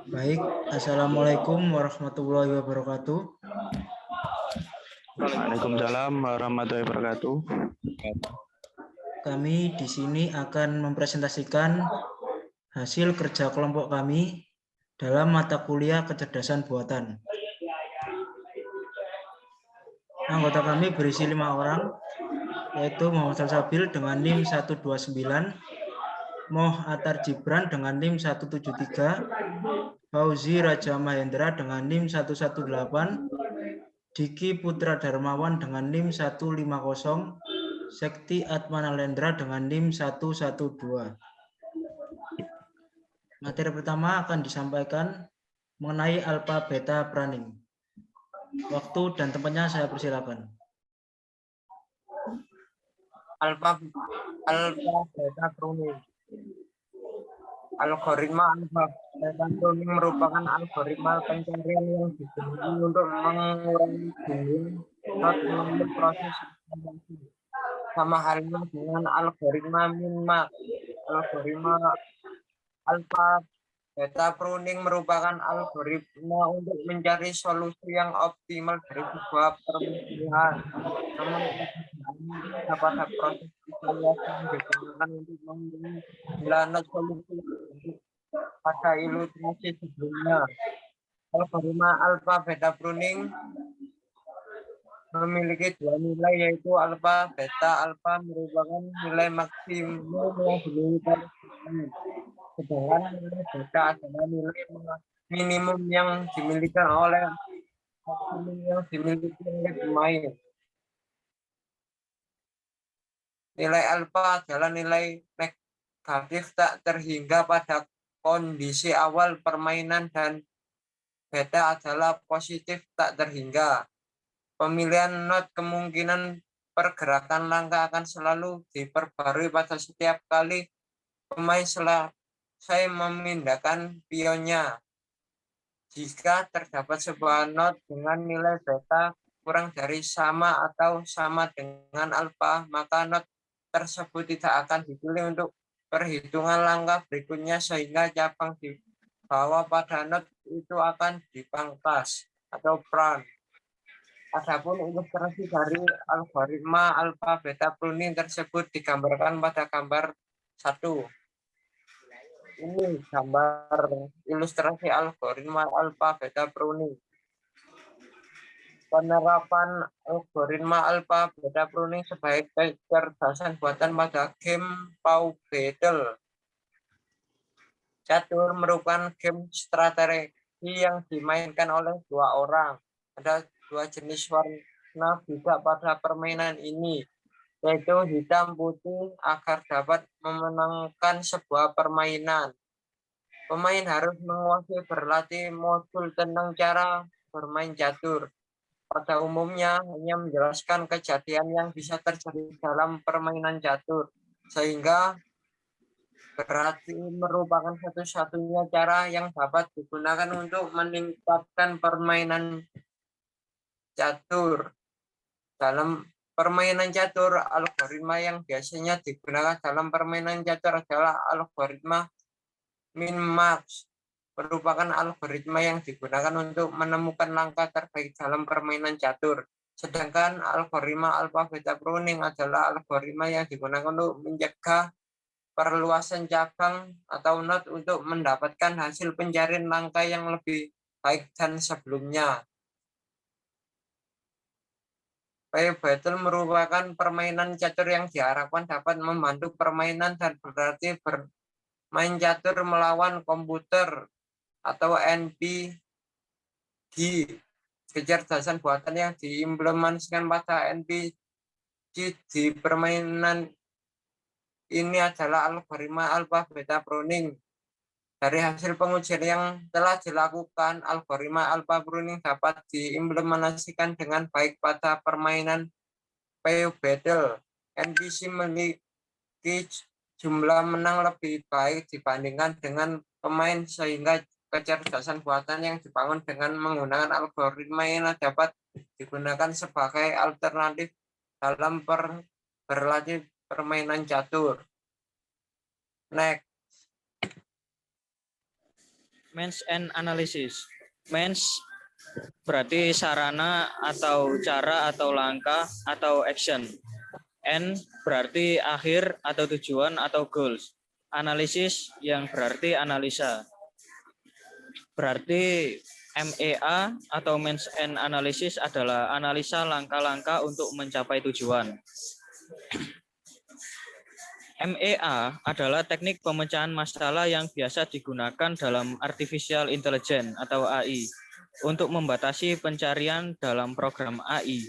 Baik, Assalamualaikum warahmatullahi wabarakatuh. Waalaikumsalam warahmatullahi wabarakatuh. Kami di sini akan mempresentasikan hasil kerja kelompok kami dalam mata kuliah kecerdasan buatan. Anggota kami berisi 5 orang, yaitu Muhammad Salsabil dengan NIM 129, Moh Atar Gibran dengan NIM 173, Fauzi Raja Mahendra dengan NIM 118, Diki Putra Darmawan dengan NIM 150, Sekti Atmanalendra dengan NIM 112. Materi pertama akan disampaikan mengenai alpha beta pruning. Waktu dan tempatnya saya persilakan. Alpha beta pruning. Algoritma alpha beta pruning merupakan algoritma pencarian yang digunakan untuk mengurangi jumlah not melalui proses rekomendasi. Sama halnya dengan algoritma min-max. Algoritma alpha beta pruning merupakan algoritma untuk mencari solusi yang optimal dari sebuah permasalahan. Namun pada proses evaluasi yang digunakan untuk mengurangi jumlah solusi pada ilustrasi sebelumnya. Algoritma alpha beta pruning memiliki dua nilai, yaitu alpha beta. Alpha merupakan nilai maksimum yang dimiliki, sedangkan nilai beta adalah nilai minimum yang dimiliki oleh maksimum yang dimiliki oleh pemain. Nilai alfa adalah nilai negatif tak terhingga pada kondisi awal permainan dan beta adalah positif tak terhingga. Pemilihan not kemungkinan pergerakan langkah akan selalu diperbarui pada setiap kali pemain selesai memindahkan pionnya. Jika terdapat sebuah not dengan nilai beta kurang dari sama atau sama dengan alfa, maka not tersebut tidak akan dipilih untuk perhitungan langkah berikutnya, sehingga cabang di bawah pada not itu akan dipangkas atau prun. Adapun ilustrasi dari algoritma alpha beta pruning tersebut digambarkan pada gambar 1. Ini gambar ilustrasi algoritma alpha beta pruning. Penerapan algoritma alpha beta pruning sebagai kecerdasan buatan pada game Paw Battle. Catur merupakan game strategi yang dimainkan oleh 2 orang. Ada 2 jenis warna bisa pada permainan ini, yaitu hitam putih, agar dapat memenangkan sebuah permainan. Pemain harus menguasai berlatih modul tentang cara bermain catur. Pada umumnya hanya menjelaskan kejadian yang bisa terjadi dalam permainan catur, sehingga berarti merupakan satu-satunya cara yang dapat digunakan untuk meningkatkan permainan catur. Dalam permainan catur, algoritma yang biasanya digunakan dalam permainan catur adalah algoritma min-max. Merupakan algoritma yang digunakan untuk menemukan langkah terbaik dalam permainan catur. Sedangkan algoritma alpha beta pruning adalah algoritma yang digunakan untuk mencegah perluasan cabang atau not untuk mendapatkan hasil pencarian langkah yang lebih baik dan sebelumnya. Paw Battle merupakan permainan catur yang diharapkan dapat membantu permainan dan berarti bermain catur melawan komputer atau NPC. Kecerdasan buatan yang diimplementasikan pada NPC di permainan ini adalah algoritma alpha beta pruning. Dari hasil pengujian yang telah dilakukan, algoritma alpha pruning dapat diimplementasikan dengan baik pada permainan Paw Battle. NPC memiliki jumlah menang lebih baik dibandingkan dengan pemain, sehingga kecerdasan buatan yang dibangun dengan menggunakan algoritma ini dapat digunakan sebagai alternatif dalam berlatih permainan catur. Next. Means and analysis. Means berarti sarana atau cara atau langkah atau action. N berarti akhir atau tujuan atau goals. Analisis yang berarti analisa. Berarti MEA atau means and analysis adalah analisa langkah-langkah untuk mencapai tujuan. MEA adalah teknik pemecahan masalah yang biasa digunakan dalam artificial intelligence atau AI untuk membatasi pencarian dalam program AI.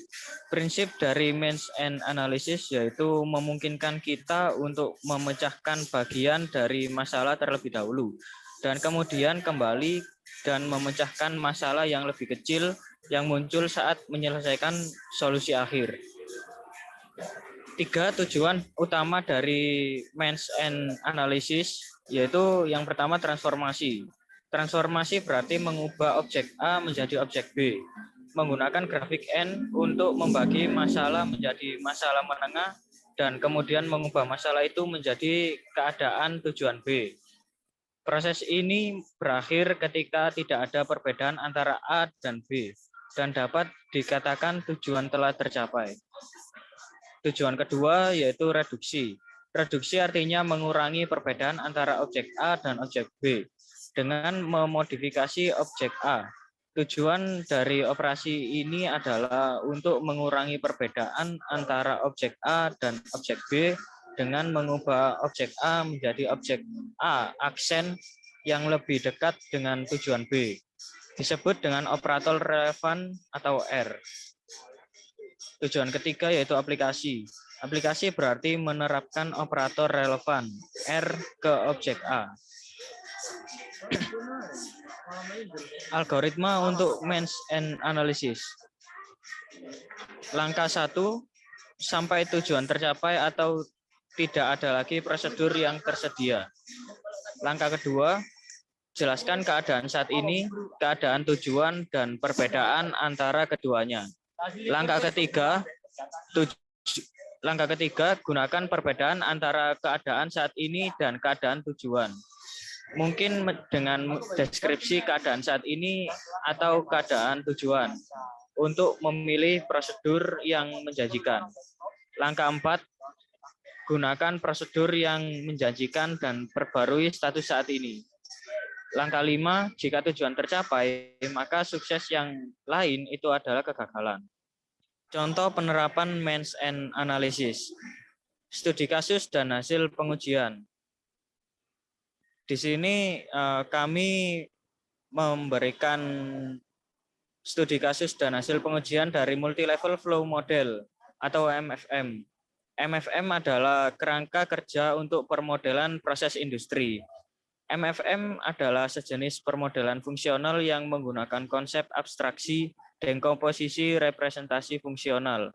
Prinsip dari means and analysis yaitu memungkinkan kita untuk memecahkan bagian dari masalah terlebih dahulu dan kemudian kembali dan memecahkan masalah yang lebih kecil yang muncul saat menyelesaikan solusi akhir. 3 tujuan utama dari means and analysis yaitu yang pertama transformasi. Transformasi berarti mengubah objek A menjadi objek B. Menggunakan grafik N untuk membagi masalah menjadi masalah menengah dan kemudian mengubah masalah itu menjadi keadaan tujuan B. Proses ini berakhir ketika tidak ada perbedaan antara A dan B dan dapat dikatakan tujuan telah tercapai. Tujuan kedua yaitu reduksi. Reduksi artinya mengurangi perbedaan antara objek A dan objek B dengan memodifikasi objek A. Tujuan dari operasi ini adalah untuk mengurangi perbedaan antara objek A dan objek B dengan mengubah objek A menjadi objek A aksen yang lebih dekat dengan tujuan B. Disebut dengan operator relevan atau R. Tujuan ketiga yaitu aplikasi. Aplikasi berarti menerapkan operator relevan R ke objek A. Algoritma untuk means and analysis. Langkah 1, sampai tujuan tercapai atau tidak ada lagi prosedur yang tersedia. Langkah kedua, jelaskan keadaan saat ini, keadaan tujuan, dan perbedaan antara keduanya. Langkah ketiga, gunakan perbedaan antara keadaan saat ini dan keadaan tujuan. Mungkin dengan deskripsi keadaan saat ini atau keadaan tujuan untuk memilih prosedur yang menjanjikan. Langkah 4, gunakan prosedur yang menjanjikan dan perbarui status saat ini. Langkah 5, jika tujuan tercapai, maka sukses yang lain itu adalah kegagalan. Contoh penerapan means and analysis. Studi kasus dan hasil pengujian. Di sini kami memberikan studi kasus dan hasil pengujian dari multi-level flow model atau MFM. MFM adalah kerangka kerja untuk permodelan proses industri. MFM adalah sejenis permodelan fungsional yang menggunakan konsep abstraksi, dekomposisi, representasi fungsional.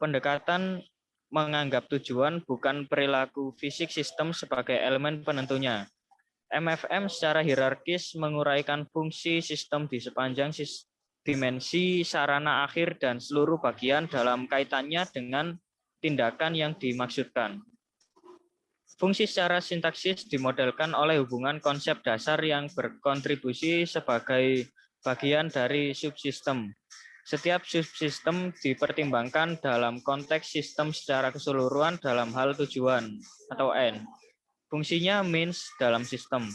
Pendekatan menganggap tujuan bukan perilaku fisik sistem sebagai elemen penentunya. MFM secara hierarkis menguraikan fungsi sistem di sepanjang dimensi sarana akhir dan seluruh bagian dalam kaitannya dengan tindakan yang dimaksudkan. Fungsi secara sintaksis dimodelkan oleh hubungan konsep dasar yang berkontribusi sebagai bagian dari subsistem. Setiap subsistem dipertimbangkan dalam konteks sistem secara keseluruhan dalam hal tujuan atau N. Fungsinya means dalam sistem.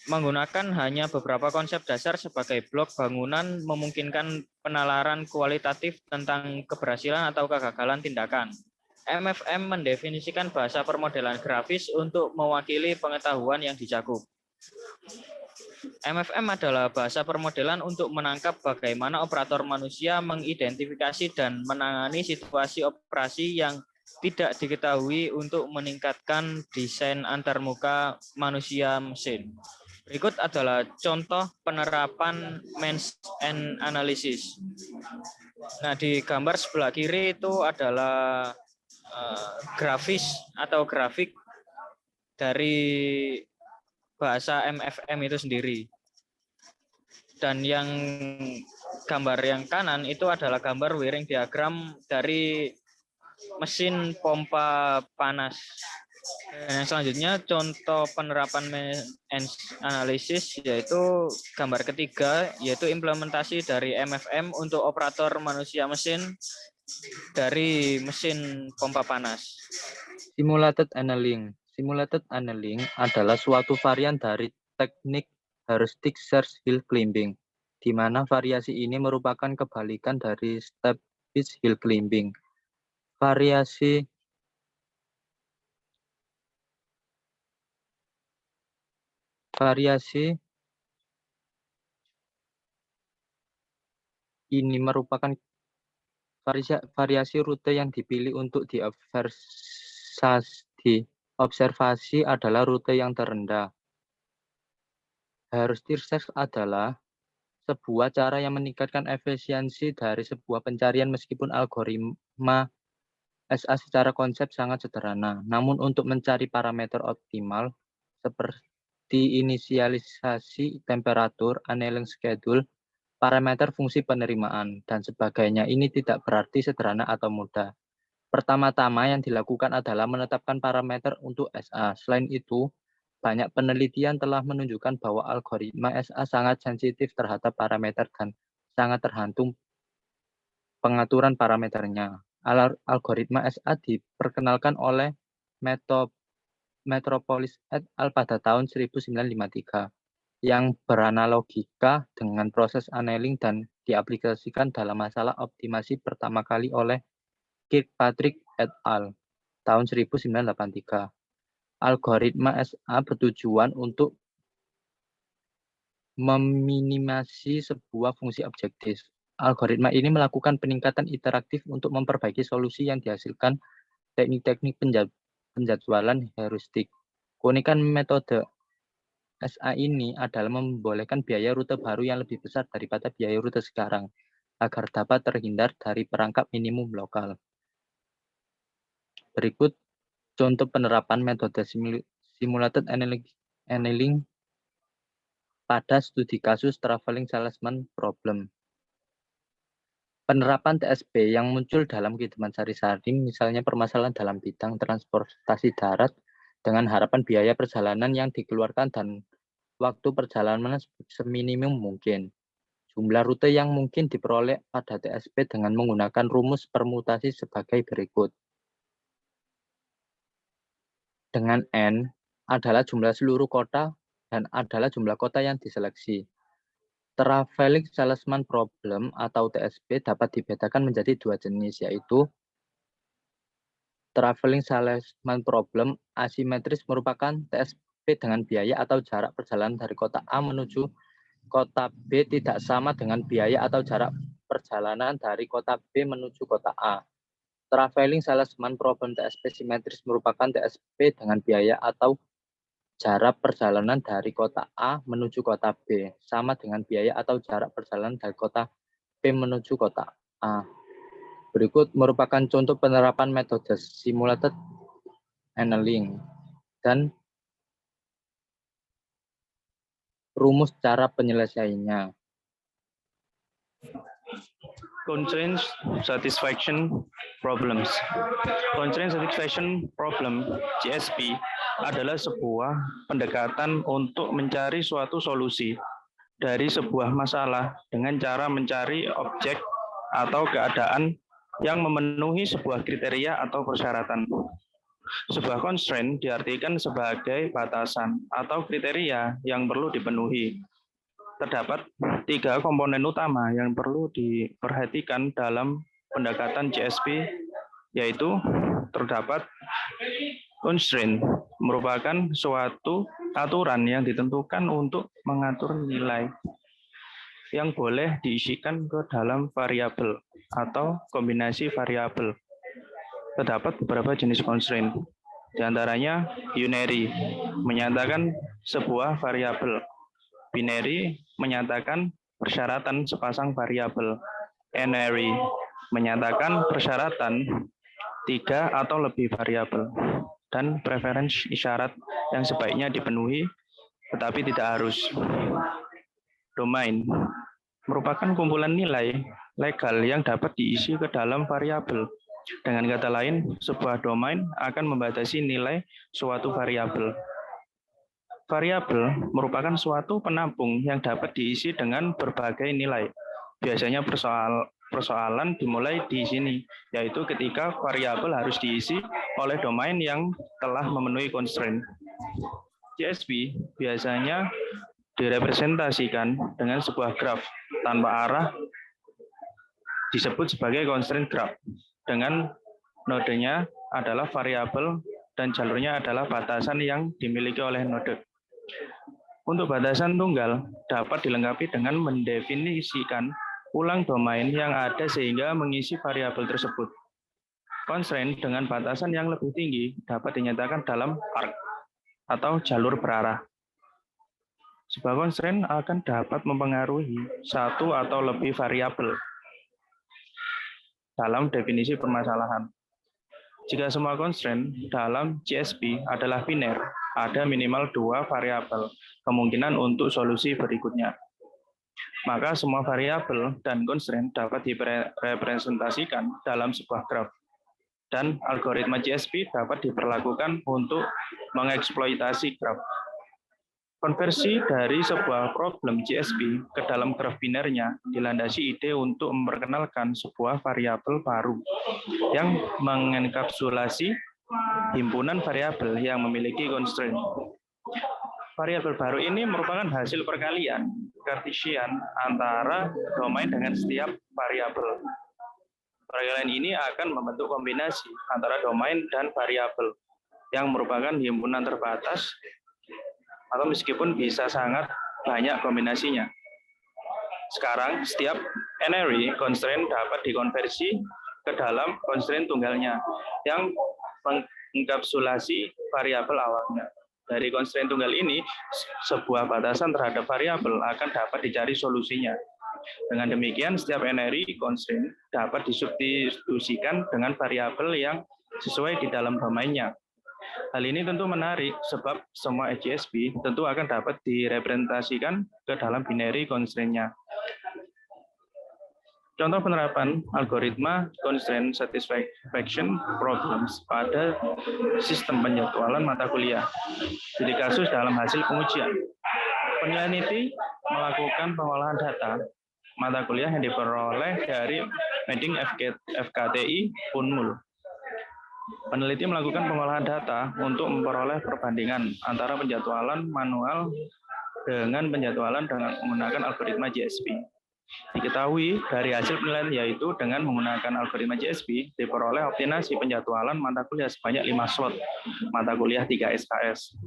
Menggunakan hanya beberapa konsep dasar sebagai blok bangunan memungkinkan penalaran kualitatif tentang keberhasilan atau kegagalan tindakan. MFM mendefinisikan bahasa permodelan grafis untuk mewakili pengetahuan yang dicakup. MFM adalah bahasa permodelan untuk menangkap bagaimana operator manusia mengidentifikasi dan menangani situasi operasi yang tidak diketahui untuk meningkatkan desain antarmuka manusia-mesin. Berikut adalah contoh penerapan means and analysis. Nah, di gambar sebelah kiri itu adalah grafis atau grafik dari bahasa MFM itu sendiri. Dan yang gambar yang kanan itu adalah gambar wiring diagram dari mesin pompa panas. Dan yang selanjutnya contoh penerapan analisis yaitu gambar ketiga, yaitu implementasi dari MFM untuk operator manusia mesin dari mesin pompa panas. Simulated annealing. Simulated annealing adalah suatu varian dari teknik heuristic search hill climbing, di mana variasi ini merupakan kebalikan dari step-based hill climbing. Variasi ini merupakan variasi rute yang dipilih untuk diobservasi adalah rute yang terendah. Heuristic search adalah sebuah cara yang meningkatkan efisiensi dari sebuah pencarian meskipun algoritma SA secara konsep sangat sederhana. Namun untuk mencari parameter optimal seperti inisialisasi temperatur, annealing schedule, parameter fungsi penerimaan, dan sebagainya, ini tidak berarti sederhana atau mudah. Pertama-tama yang dilakukan adalah menetapkan parameter untuk SA. Selain itu, banyak penelitian telah menunjukkan bahwa algoritma SA sangat sensitif terhadap parameter dan sangat tergantung pengaturan parameternya. Algoritma SA diperkenalkan oleh Metropolis et al. Pada tahun 1953, yang beranalogika dengan proses annealing dan diaplikasikan dalam masalah optimasi pertama kali oleh Kirkpatrick et al. Tahun 1983. Algoritma SA bertujuan untuk meminimasi sebuah fungsi objektif. Algoritma ini melakukan peningkatan interaktif untuk memperbaiki solusi yang dihasilkan teknik-teknik penjadwalan heuristik. Keunikan metode SA ini adalah membolehkan biaya rute baru yang lebih besar daripada biaya rute sekarang, agar dapat terhindar dari perangkap minimum lokal. Berikut contoh penerapan metode simulated annealing pada studi kasus traveling salesman problem. Penerapan TSP yang muncul dalam kehidupan sehari-hari, misalnya permasalahan dalam bidang transportasi darat, dengan harapan biaya perjalanan yang dikeluarkan dan waktu perjalanan seminimum mungkin. Jumlah rute yang mungkin diperoleh pada TSP dengan menggunakan rumus permutasi sebagai berikut. Dengan N adalah jumlah seluruh kota dan adalah jumlah kota yang diseleksi. Traveling salesman problem atau TSP dapat dibedakan menjadi dua jenis, yaitu traveling salesman problem asimetris merupakan TSP dengan biaya atau jarak perjalanan dari kota A menuju kota B tidak sama dengan biaya atau jarak perjalanan dari kota B menuju kota A. Traveling salesman problem TSP simetris merupakan TSP dengan biaya atau jarak perjalanan dari kota A menuju kota B sama dengan biaya atau jarak perjalanan dari kota B menuju kota A. Berikut merupakan contoh penerapan metode simulated annealing dan rumus cara penyelesaiannya. Constraint satisfaction problems. Constraint satisfaction problem (CSP) adalah sebuah pendekatan untuk mencari suatu solusi dari sebuah masalah dengan cara mencari objek atau keadaan yang memenuhi sebuah kriteria atau persyaratan. Sebuah constraint diartikan sebagai batasan atau kriteria yang perlu dipenuhi. Terdapat 3 komponen utama yang perlu diperhatikan dalam pendekatan CSP, yaitu terdapat constraint, merupakan suatu aturan yang ditentukan untuk mengatur nilai yang boleh diisikan ke dalam variabel atau kombinasi variabel. Terdapat beberapa jenis constraint, di antaranya unary, menyatakan sebuah variabel. Binary menyatakan persyaratan sepasang variabel. N-ary menyatakan persyaratan 3 atau lebih variabel. Dan preference isyarat yang sebaiknya dipenuhi tetapi tidak harus. Domain merupakan kumpulan nilai legal yang dapat diisi ke dalam variabel. Dengan kata lain, sebuah domain akan membatasi nilai suatu variabel. Variabel merupakan suatu penampung yang dapat diisi dengan berbagai nilai. Biasanya persoalan dimulai di sini, yaitu ketika variabel harus diisi oleh domain yang telah memenuhi constraint. CSV biasanya direpresentasikan dengan sebuah graf tanpa arah disebut sebagai constraint graph. Dengan nodenya adalah variabel dan jalurnya adalah batasan yang dimiliki oleh node. Untuk batasan tunggal dapat dilengkapi dengan mendefinisikan ulang domain yang ada sehingga mengisi variabel tersebut. Constraint dengan batasan yang lebih tinggi dapat dinyatakan dalam arc atau jalur berarah. Sebuah constraint akan dapat mempengaruhi satu atau lebih variabel dalam definisi permasalahan. Jika semua constraint dalam CSV adalah biner, ada minimal 2 variabel kemungkinan untuk solusi berikutnya. Maka semua variabel dan constraint dapat direpresentasikan dalam sebuah graf. Dan algoritma CSV dapat diperlakukan untuk mengeksploitasi graf. Konversi dari sebuah problem CSV ke dalam graf binernya dilandasi ide untuk memperkenalkan sebuah variabel baru yang mengenkapsulasi himpunan variabel yang memiliki constraint. Variabel baru ini merupakan hasil perkalian Cartesian antara domain dengan setiap variabel. Perkalian ini akan membentuk kombinasi antara domain dan variabel yang merupakan himpunan terbatas atau meskipun bisa sangat banyak kombinasinya. Sekarang, setiap n-ary constraint dapat dikonversi ke dalam constraint tunggalnya yang mengenkapsulasi variabel awalnya. Dari constraint tunggal ini, sebuah batasan terhadap variabel akan dapat dicari solusinya. Dengan demikian, setiap n-ary constraint dapat disubstitusikan dengan variabel yang sesuai di dalam domainnya. Hal ini tentu menarik sebab semua CSV tentu akan dapat direpresentasikan ke dalam binary constraint-nya. Contoh penerapan algoritma constraint satisfaction problems pada sistem penjadwalan mata kuliah. Jadi kasus dalam hasil pengujian. Peneliti melakukan pengolahan data mata kuliah yang diperoleh dari Meeting FKTI Unmul. Peneliti melakukan pengolahan data untuk memperoleh perbandingan antara penjadwalan manual dengan penjadwalan dengan menggunakan algoritma CSV. Diketahui dari hasil penilaian yaitu dengan menggunakan algoritma CSV diperoleh optimasi penjadwalan mata kuliah sebanyak 5 slot mata kuliah 3 SKS.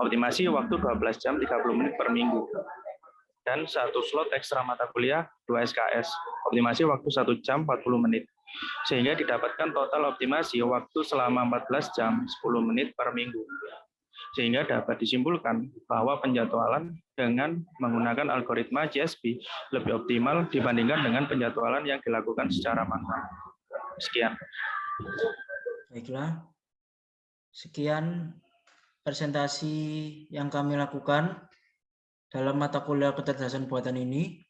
Optimasi waktu 12 jam 30 menit per minggu. Dan 1 slot ekstra mata kuliah 2 SKS. Optimasi waktu 1 jam 40 menit. Sehingga didapatkan total optimasi waktu selama 14 jam 10 menit per minggu. Sehingga dapat disimpulkan bahwa penjadwalan dengan menggunakan algoritma CSV lebih optimal dibandingkan dengan penjadwalan yang dilakukan secara manual. Sekian. Baiklah. Sekian presentasi yang kami lakukan dalam mata kuliah kecerdasan buatan ini.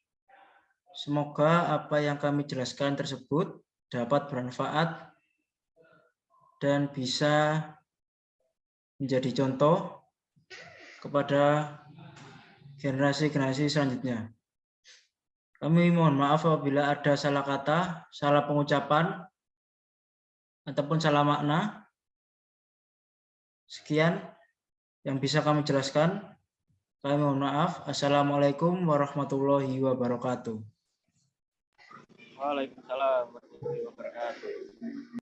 Semoga apa yang kami jelaskan tersebut dapat bermanfaat dan bisa menjadi contoh kepada generasi-generasi selanjutnya. Kami mohon maaf apabila ada salah kata, salah pengucapan, ataupun salah makna. Sekian yang bisa kami jelaskan. Kami mohon maaf. Assalamualaikum warahmatullahi wabarakatuh. Waalaikumsalam warahmatullahi wabarakatuh.